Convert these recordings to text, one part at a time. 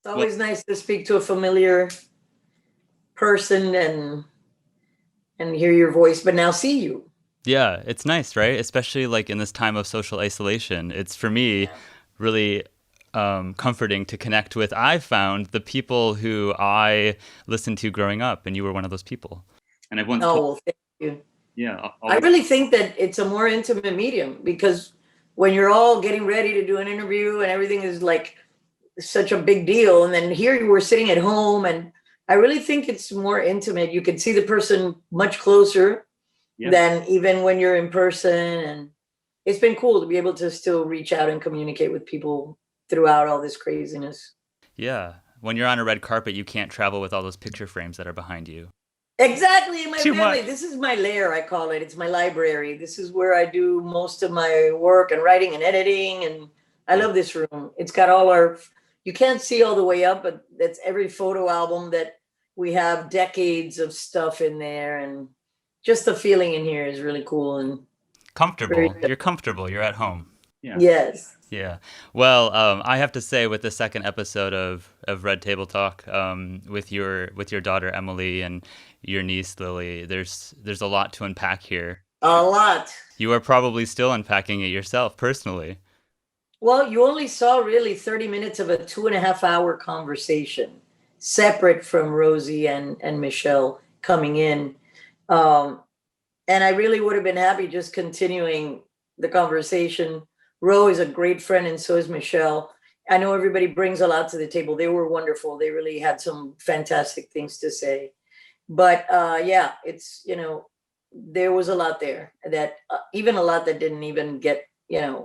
It's always nice to speak to a familiar person and hear your voice, but now see you. Yeah, it's nice, right? Especially like in this time of social isolation. It's for me really comforting to connect with. I found the people who I listened to growing up, and you were one of those people. And I've once Oh, told, well, thank you. yeah, I really think that it's a more intimate medium because when you're all getting ready to do an interview and everything is like such a big deal, and then here you were sitting at home, and I really think it's more intimate. You can see the person much closer yeah, than even when you're in person, and it's been cool to be able to still reach out and communicate with people throughout all this craziness. yeah. When you're on a red carpet, you can't travel with all those picture frames that are behind you. Exactly, my Too family. much. This is my lair, I call it. It's my library. This is where I do most of my work and writing and editing. And I Yeah. love this room. It's got all our, you can't see all the way up, but that's every photo album that we have, decades of stuff in there. And just the feeling in here is really cool and very, Comfortable. You're comfortable. You're at home. Yeah. yes. Yeah. Well, I have to say, with the second episode of Red Table Talk, with your daughter Emily and your niece Lily, there's a lot to unpack here. A lot. You are probably still unpacking it yourself personally. Well, you only saw really 30 minutes of a 2.5 hour conversation separate from Rosie and Michelle coming in. Um, and I really would have been happy just continuing the conversation. Ro is a great friend, and so is Michelle. I know everybody brings a lot to the table. They were wonderful. They really had some fantastic things to say. But yeah, it's, there was a lot there that even a lot that didn't even get,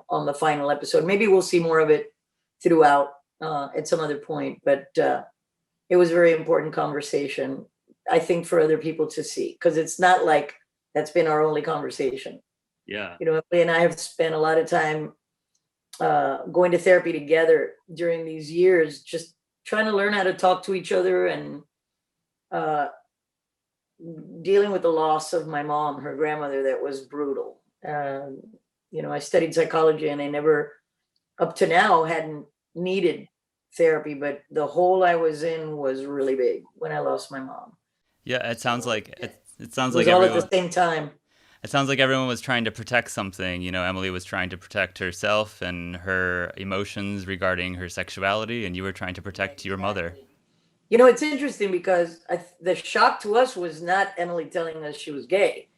on the final episode. Maybe we'll see more of it throughout at some other point. But it was a very important conversation, I think, for other people to see, because it's not like that's been our only conversation. Yeah. Emily and I have spent a lot of time going to therapy together during these years, just trying to learn how to talk to each other and uh, dealing with the loss of my mom, her grandmother, that was brutal. I studied psychology and I never, up to now, hadn't needed therapy, but the hole I was in was really big when I lost my mom. Yeah. It sounds It like was all at the everyone. same time. It sounds like everyone was trying to protect something. You know, Emily was trying to protect herself and her emotions regarding her sexuality, and you were trying to protect your mother. It's interesting because the shock to us was not Emily telling us she was gay.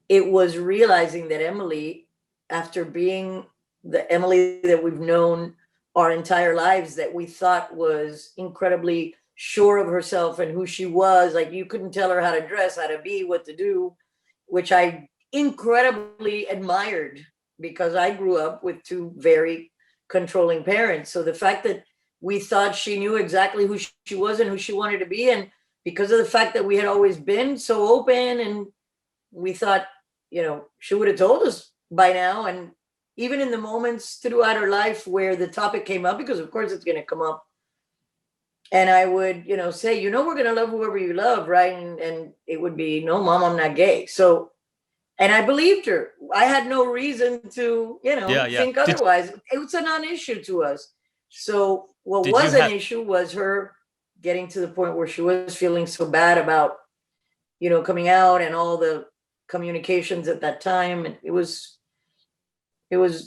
It was realizing that Emily, after being the Emily that we've known our entire lives, that we thought was incredibly sure of herself and who she was, like you couldn't tell her how to dress, how to be, what to do, which I incredibly admired because I grew up with two very controlling parents. So the fact that we thought she knew exactly who she was and who she wanted to be, and because of the fact that we had always been so open, and we thought, she would have told us by now. And even in the moments throughout her life where the topic came up, because of course it's going to come up, and I would, say, we're going to love whoever you love, right? And it would be, no, mom, I'm not gay. So, and I believed her. I had no reason to, Yeah, yeah. think Did otherwise. It was a non-issue to us. So what did you was an have issue was her getting to the point where she was feeling so bad about, coming out and all the communications at that time. And it was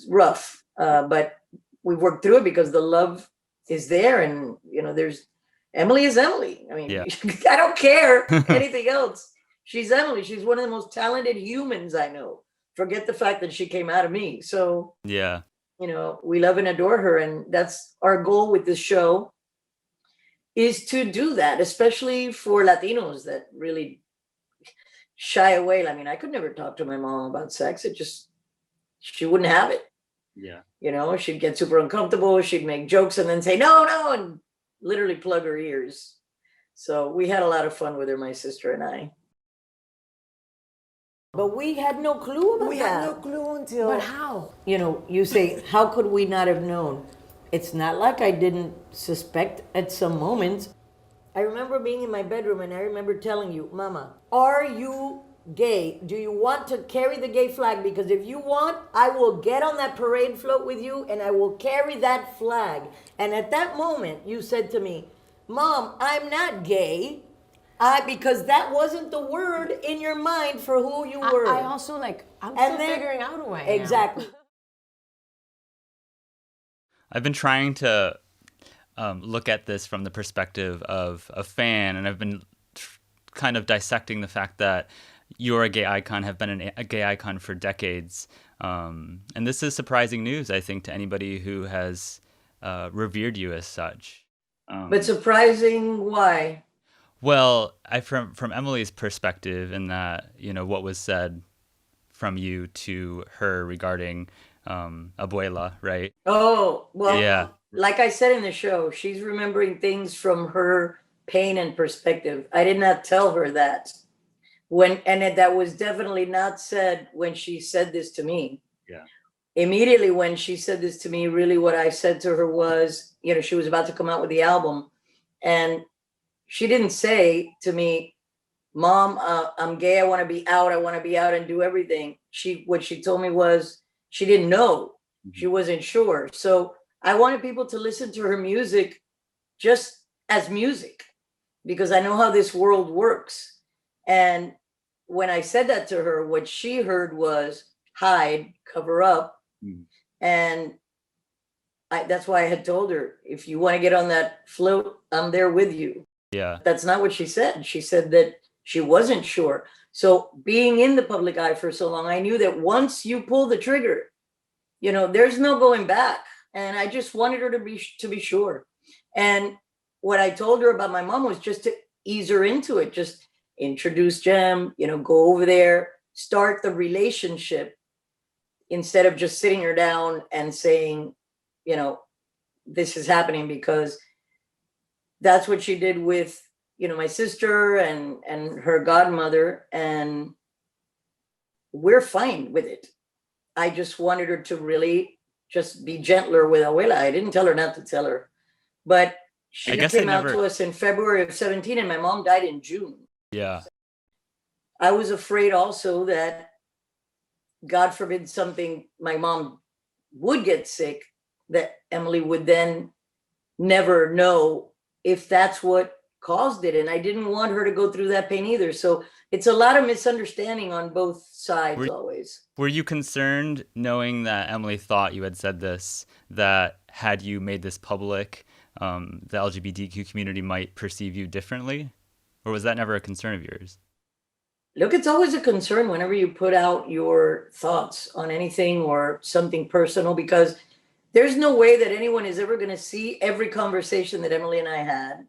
rough. But we worked through it because the love is there, and there's Emily is Emily. I mean, yeah. I don't care anything else. She's Emily. She's one of the most talented humans I know. Forget the fact that she came out of me. So, Yeah. we love and adore her. And that's our goal with this show, is to do that, especially for Latinos that really shy away. I mean, I could never talk to my mom about sex. She wouldn't have it. Yeah. She'd get super uncomfortable. She'd make jokes and then say, no, no, and literally plug her ears. So we had a lot of fun with her, my sister and I. But we had no clue about that. We had no clue until. But how? You say, how could we not have known? It's not like I didn't suspect at some moments. I remember being in my bedroom and I remember telling you, Mama, are you gay? Do you want to carry the gay flag? Because if you want, I will get on that parade float with you and I will carry that flag. And at that moment, you said to me, Mom, I'm not gay. Because that wasn't the word in your mind for who you were. I also I'm And still then- figuring out a way. Exactly. I've been trying to look at this from the perspective of a fan, and I've been kind of dissecting the fact that you're a gay icon, have been a gay icon for decades. And this is surprising news, I think, to anybody who has revered you as such. But surprising, why? Well, from Emily's perspective, in that, what was said from you to her regarding Abuela, right? Oh, well, Yeah. like I said in the show, she's remembering things from her pain and perspective. I did not tell her that. That was definitely not said when she said this to me. Yeah. Immediately when she said this to me, really what I said to her was, she was about to come out with the album, and she didn't say to me, Mom, I'm gay. I want to be out. I want to be out and do everything. What she told me was she didn't know. She wasn't sure. So I wanted people to listen to her music just as music, because I know how this world works. And when I said that to her, what she heard was hide, cover up. And that's why I had told her, if you want to get on that float, I'm there with you. Yeah. That's not what she said. She said that she wasn't sure. So being in the public eye for so long, I knew that once you pull the trigger, there's no going back. And I just wanted her to be sure. And what I told her about my mom was just to ease her into it, just introduce Jem, go over there, start the relationship, instead of just sitting her down and saying, this is happening, because that's what she did with, my sister and her godmother, and we're fine with it. I just wanted her to really just be gentler with Abuela. I didn't tell her not to tell her, but she came out to us in February of 17, and my mom died in June. Yeah. I was afraid also that, God forbid, my mom would get sick, that Emily would then never know if that's what caused it. And I didn't want her to go through that pain either. So it's a lot of misunderstanding on both sides always. Were you concerned, knowing that Emily thought you had said this, that had you made this public, the LGBTQ community might perceive you differently? Or was that never a concern of yours? Look, it's always a concern whenever you put out your thoughts on anything or something personal, because there's no way that anyone is ever going to see every conversation that Emily and I had,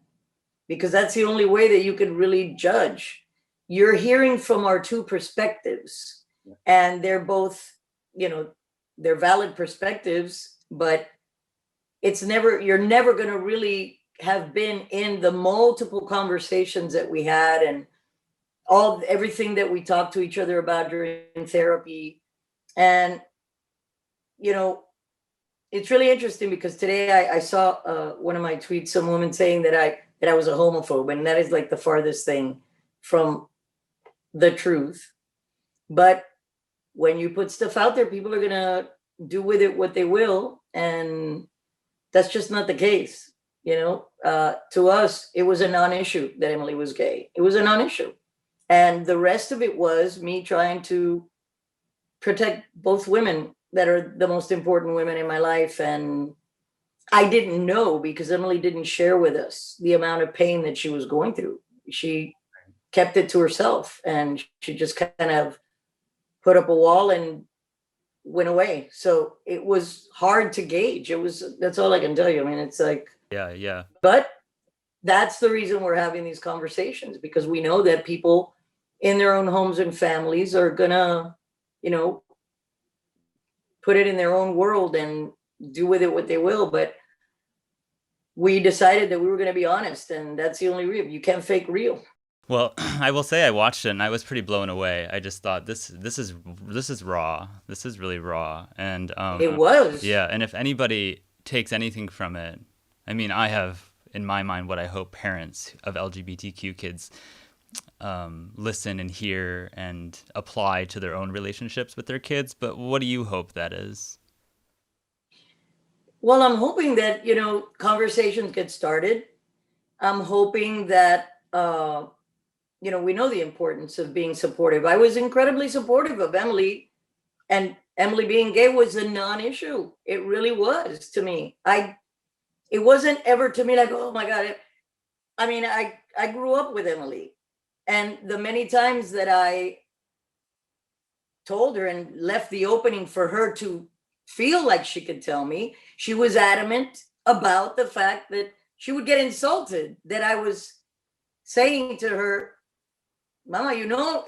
because that's the only way that you can really judge. You're hearing from our two perspectives, and they're both, they're valid perspectives, but you're never going to really have been in the multiple conversations that we had, and everything that we talked to each other about during therapy. And, it's really interesting, because today I saw one of my tweets, some woman saying that I was a homophobe, and that is like the farthest thing from the truth. But when you put stuff out there, people are gonna do with it what they will, and that's just not the case. To us, it was a non-issue that Emily was gay. It was a non-issue, and the rest of it was me trying to protect both women that are the most important women in my life. And I didn't know, because Emily didn't share with us the amount of pain that she was going through. She kept it to herself, and she just kind of put up a wall and went away. So it was hard to gauge. That's all I can tell you. I mean, it's like, Yeah. But that's the reason we're having these conversations, because we know that people in their own homes and families are gonna, put it in their own world and do with it what they will. But we decided that we were going to be honest, and that's the only real. You can't fake real. Well, I will say I watched it and I was pretty blown away. I just thought this is raw. This is really raw. And It was. Yeah, and if anybody takes anything from it, I mean, I have in my mind what I hope parents of LGBTQ kids listen and hear and apply to their own relationships with their kids. But what do you hope that is? Well, I'm hoping that, conversations get started. I'm hoping that, we know the importance of being supportive. I was incredibly supportive of Emily, and Emily being gay was a non-issue. It really was to me. It wasn't ever to me like, oh my God. I grew up with Emily, and the many times that I told her and left the opening for her to feel like she could tell me, she was adamant about the fact that she would get insulted that I was saying to her, Mama,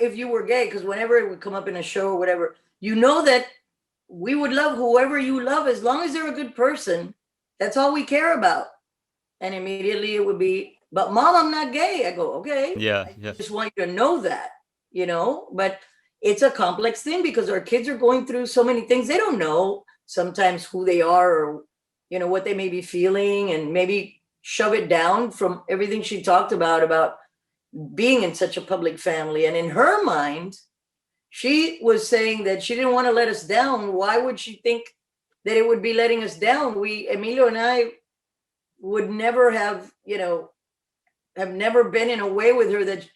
if you were gay, because whenever it would come up in a show or whatever, that we would love whoever you love as long as they're a good person. That's all we care about. And immediately it would be, but Mom, I'm not gay. I go, okay. Yeah. I just want you to know that, but it's a complex thing because our kids are going through so many things. They don't know sometimes who they are or, what they may be feeling, and maybe shove it down from everything she talked about being in such a public family. And in her mind, she was saying that she didn't want to let us down. Why would she think that it would be letting us down? Emilio and I would never have never been in a way with her that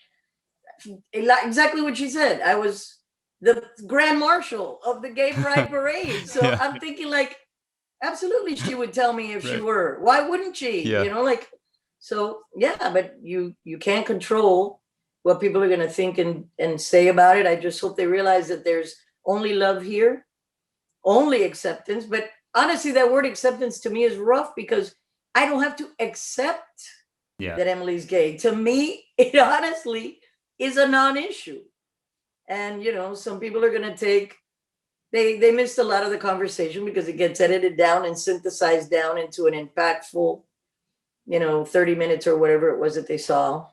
exactly what she said. I was the grand marshal of the gay pride parade. So yeah. I'm thinking like, absolutely she would tell me if right. She were. Why wouldn't she? Yeah. So yeah, but you can't control what people are going to think and say about it. I just hope they realize that there's only love here, only acceptance. But honestly, that word acceptance to me is rough because I don't have to accept that Emily's gay. To me, it honestly is a non-issue. And, some people are going to take, they missed a lot of the conversation because it gets edited down and synthesized down into an impactful, 30 minutes or whatever it was that they saw.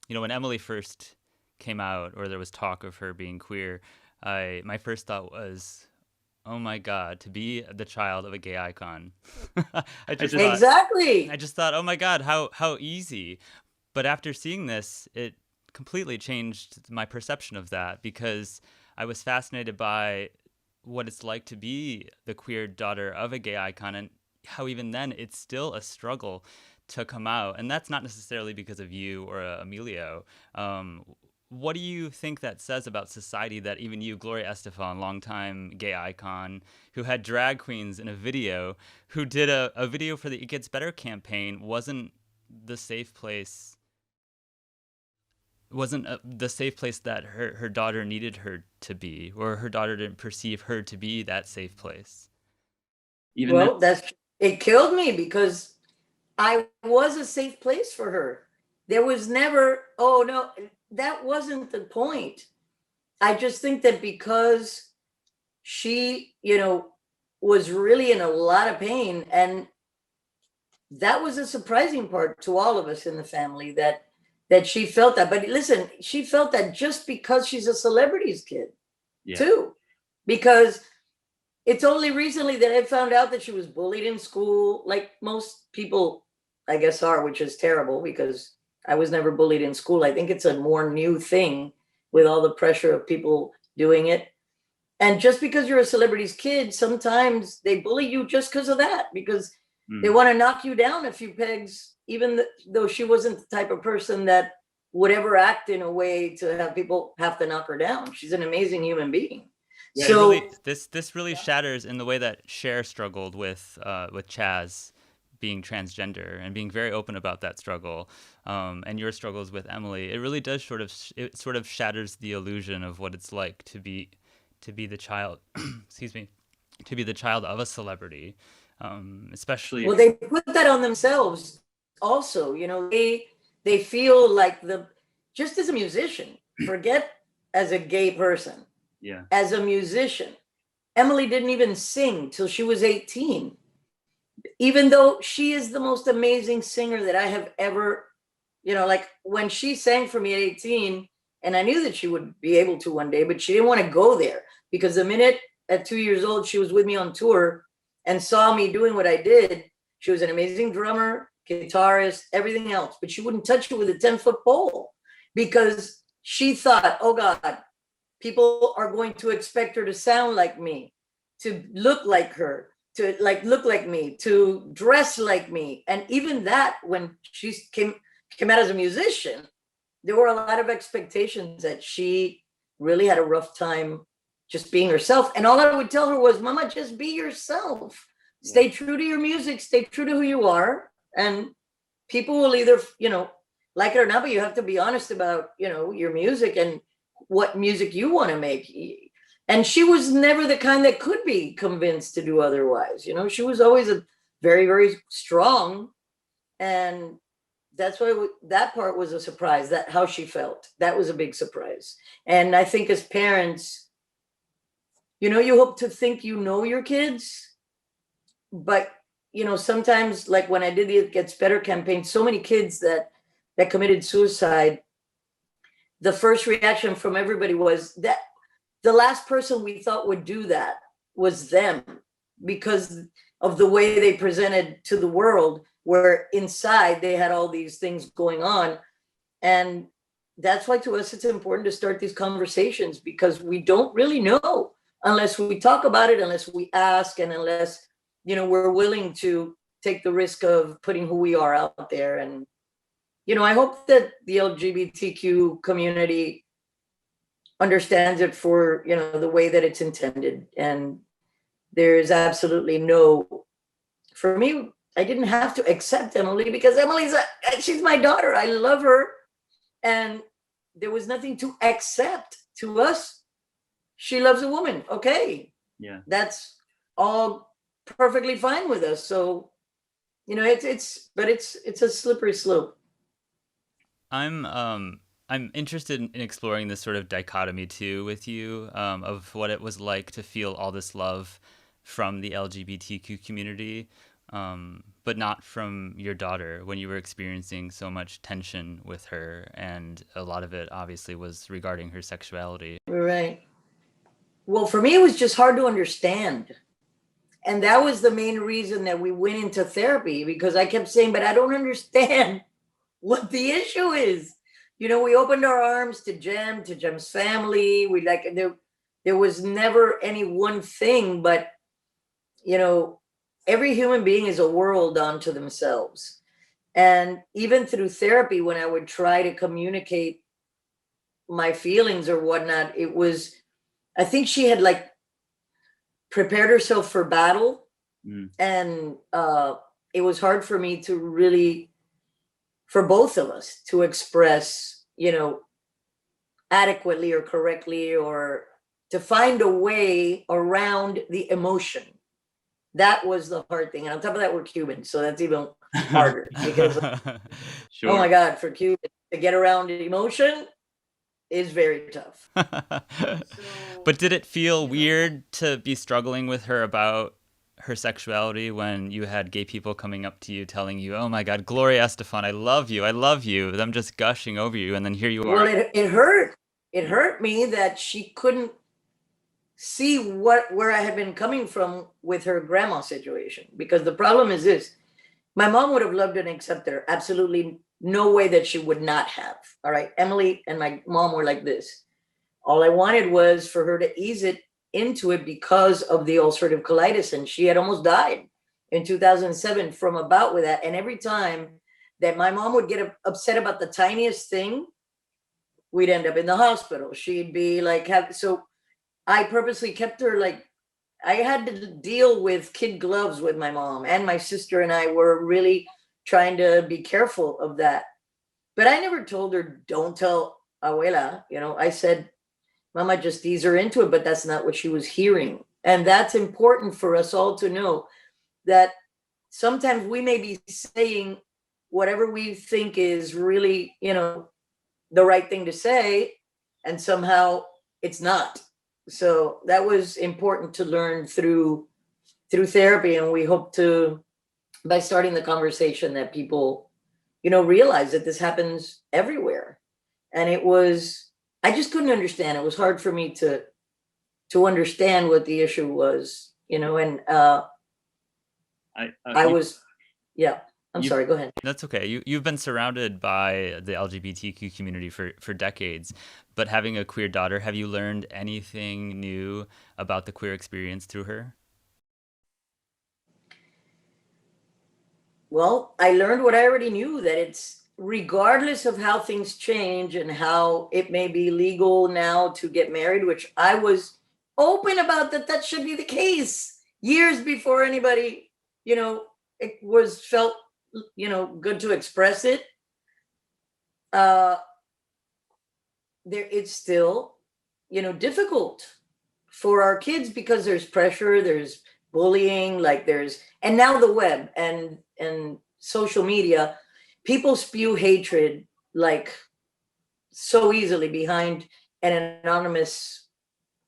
When Emily first came out, or there was talk of her being queer, my first thought was, oh my God, to be the child of a gay icon. I just thought, oh my God, how easy. But after seeing this, it completely changed my perception of that, because I was fascinated by what it's like to be the queer daughter of a gay icon, and how even then it's still a struggle to come out. And that's not necessarily because of you or Emilio. What do you think that says about society that even you, Gloria Estefan, longtime gay icon, who had drag queens in a video, who did a video for the It Gets Better campaign, wasn't the safe place that her daughter needed her to be, or her daughter didn't perceive her to be that safe place? It killed me because I was a safe place for her. There was never, oh no, that wasn't the point. I just think that because she, was really in a lot of pain, and that was a surprising part to all of us in the family, that she felt that. But listen, she felt that just because she's a celebrity's kid too, because it's only recently that I found out that she was bullied in school, like most people, I guess, are, which is terrible because I was never bullied in school. I think it's a more new thing with all the pressure of people doing it. And just because you're a celebrity's kid, sometimes they bully you just because of that, because they want to knock you down a few pegs, even though she wasn't the type of person that would ever act in a way to have people have to knock her down. She's an amazing human being. Yeah, so this really shatters in the way that Cher struggled with Chaz being transgender and being very open about that struggle, and your struggles with Emily. It really does sort of shatters the illusion of what it's like to be the child, excuse me, to be the child of a celebrity, especially. Well, they put that on themselves also. They feel like just as a musician, forget as a gay person. Yeah. As a musician, Emily didn't even sing till she was 18. Even though she is the most amazing singer that I have ever, like when she sang for me at 18, and I knew that she would be able to one day, but she didn't want to go there, because the minute at 2 years old, she was with me on tour and saw me doing what I did. She was an amazing drummer, guitarist, everything else, but she wouldn't touch it with a 10-foot pole because she thought, oh God, people are going to expect her to sound like me, to look like her, to look like me, to dress like me. And even that, when she came came out as a musician, there were a lot of expectations that she really had a rough time just being herself. And all I would tell her was, Mama, just be yourself. Stay true to your music, stay true to who you are. And people will either, like it or not, but you have to be honest about, your music and what music you want to make. And she was never the kind that could be convinced to do otherwise. She was always a very, very strong. And that's why that part was a surprise, that how she felt. That was a big surprise. And I think as parents, you hope to think your kids, but sometimes, like when I did the It Gets Better campaign, so many kids that committed suicide, the first reaction from everybody was that the last person we thought would do that was them, because of the way they presented to the world, where inside they had all these things going on. And that's why to us it's important to start these conversations, because we don't really know unless we talk about it, unless we ask, and unless we're willing to take the risk of putting who we are out there. And I hope that the LGBTQ community understands it for the way that it's intended. And there is absolutely no, for me, I didn't have to accept Emily, because she's my daughter. I love her. And there was nothing to accept. To us, she loves a woman. Okay. Yeah. That's all perfectly fine with us. So, it's a slippery slope. I'm interested in exploring this sort of dichotomy too with you, of what it was like to feel all this love from the LGBTQ community, but not from your daughter, when you were experiencing so much tension with her, and a lot of it obviously was regarding her sexuality. Right. Well, for me, it was just hard to understand. And that was the main reason that we went into therapy, because I kept saying, but I don't understand what the issue is. We opened our arms to Jem's family. There was never any one thing, but, every human being is a world unto themselves. And even through therapy, when I would try to communicate my feelings or whatnot, I think she had prepared herself for battle. And it was hard for me to really, for both of us, to express, adequately or correctly, or to find a way around the emotion. That was the hard thing. And on top of that, we're Cuban, so that's even harder, because Sure. Oh my God, for Cuban to get around emotion is very tough. But did it feel weird to be struggling with her about her sexuality when you had gay people coming up to you telling you, oh my God, Gloria Estefan, I love you, I'm just gushing over you, and then here you are? Well, it hurt. It hurt me that she couldn't see where I had been coming from with her grandma situation. Because the problem is this: my mom would have loved and accepted her. Absolutely no way that she would not have. All right. Emily and my mom were like this. All I wanted was for her to ease it into it because of the ulcerative colitis. And she had almost died in 2007 from a bout with that. And every time that my mom would get upset about the tiniest thing, we'd end up in the hospital. She'd be so I purposely kept her I had to deal with kid gloves with my mom, and my sister and I were really trying to be careful of that. But I never told her, don't tell abuela. I said, Mama, just ease her into it, but that's not what she was hearing. And that's important for us all to know, that sometimes we may be saying whatever we think is really, the right thing to say, and somehow it's not. So that was important to learn through therapy. And we hope to, by starting the conversation, that people, realize that this happens everywhere. And I just couldn't understand. It was hard for me to understand what the issue was, and I'm sorry, go ahead. That's okay. You've been surrounded by the LGBTQ community for decades, but having a queer daughter, have you learned anything new about the queer experience through her? Well, I learned what I already knew, that it's regardless of how things change and how it may be legal now to get married, which I was open about that should be the case years before anybody, it was felt, good to express it. It's still, difficult for our kids because there's pressure, there's bullying, and now the web and social media, people spew hatred like so easily behind an anonymous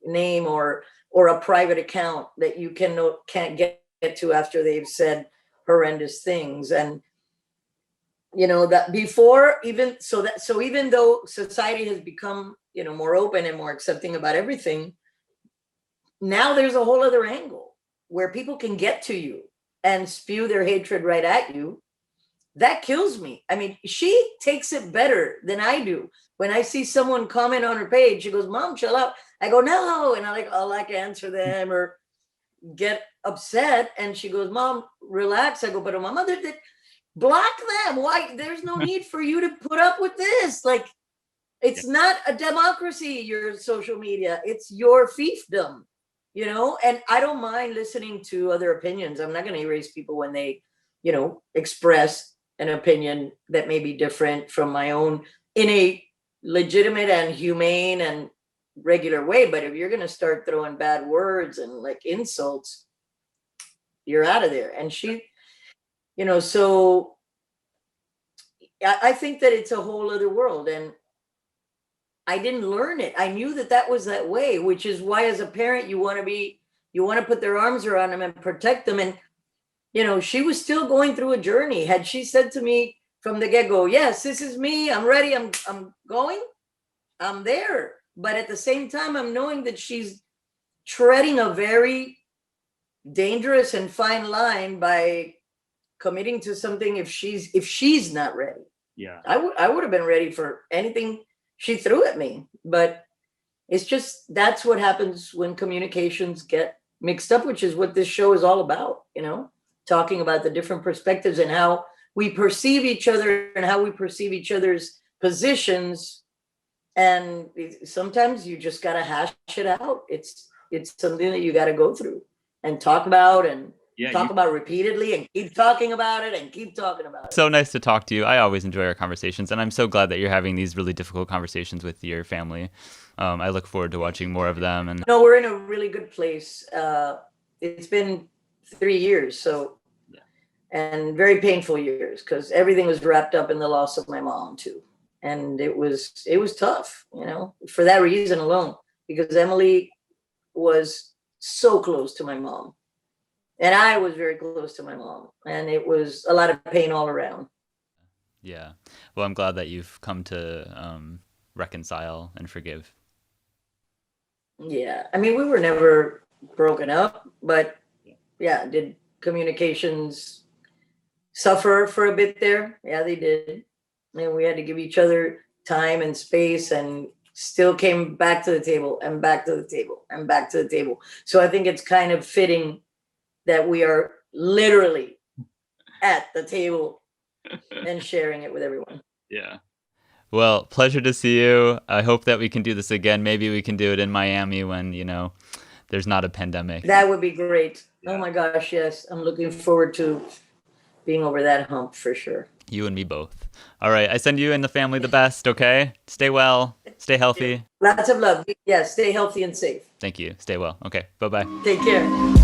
name or a private account that you can't get to after they've said horrendous things. And that before, even though society has become more open and more accepting about everything, now there's a whole other angle where people can get to you and spew their hatred right at you. That kills me. I mean, she takes it better than I do. When I see someone comment on her page, she goes, "Mom, chill out." I go, "No," and I'll answer them or get upset, and she goes, "Mom, relax." I go, "But my mother did." Block them. Why? There's no need for you to put up with this. It's not a democracy, your social media. It's your fiefdom, and I don't mind listening to other opinions. I'm not going to erase people when they, express an opinion that may be different from my own in a legitimate and humane and regular way. But if you're going to start throwing bad words and insults, you're out of there. And she, so I think that it's a whole other world, and I didn't learn it. I knew that was that way, which is why as a parent, you want to put their arms around them and protect them. And, she was still going through a journey. Had she said to me from the get-go, "Yes, this is me, I'm ready, I'm going," I'm there. But at the same time, I'm knowing that she's treading a very dangerous and fine line by committing to something if she's not ready. Yeah. I would have been ready for anything she threw at me, but it's just, that's what happens when communications get mixed up, which is what this show is all about, talking about the different perspectives and how we perceive each other and how we perceive each other's positions. And sometimes you just got to hash it out. It's something that you got to go through and talk about and talk about repeatedly and keep talking about it and keep talking about it. So nice to talk to you. I always enjoy our conversations, and I'm so glad that you're having these really difficult conversations with your family. I look forward to watching more of them. And no, we're in a really good place. It's been 3 years, and very painful years because everything was wrapped up in the loss of my mom too. And it was tough, for that reason alone, because Emily was so close to my mom. And I was very close to my mom, and it was a lot of pain all around. Yeah. Well, I'm glad that you've come to reconcile and forgive. Yeah. I mean, we were never broken up, but yeah, did communications suffer for a bit there? Yeah, they did. And we had to give each other time and space, and still came back to the table and back to the table and back to the table. So I think it's kind of fitting that we are literally at the table and sharing it with everyone. Yeah. Well, pleasure to see you. I hope that we can do this again. Maybe we can do it in Miami when, there's not a pandemic. That would be great. Yeah. Oh my gosh, yes. I'm looking forward to being over that hump for sure. You and me both. All right. I send you and the family the best, okay? Stay well. Stay healthy. Lots of love. Yeah, stay healthy and safe. Thank you. Stay well. Okay. Bye-bye. Take care.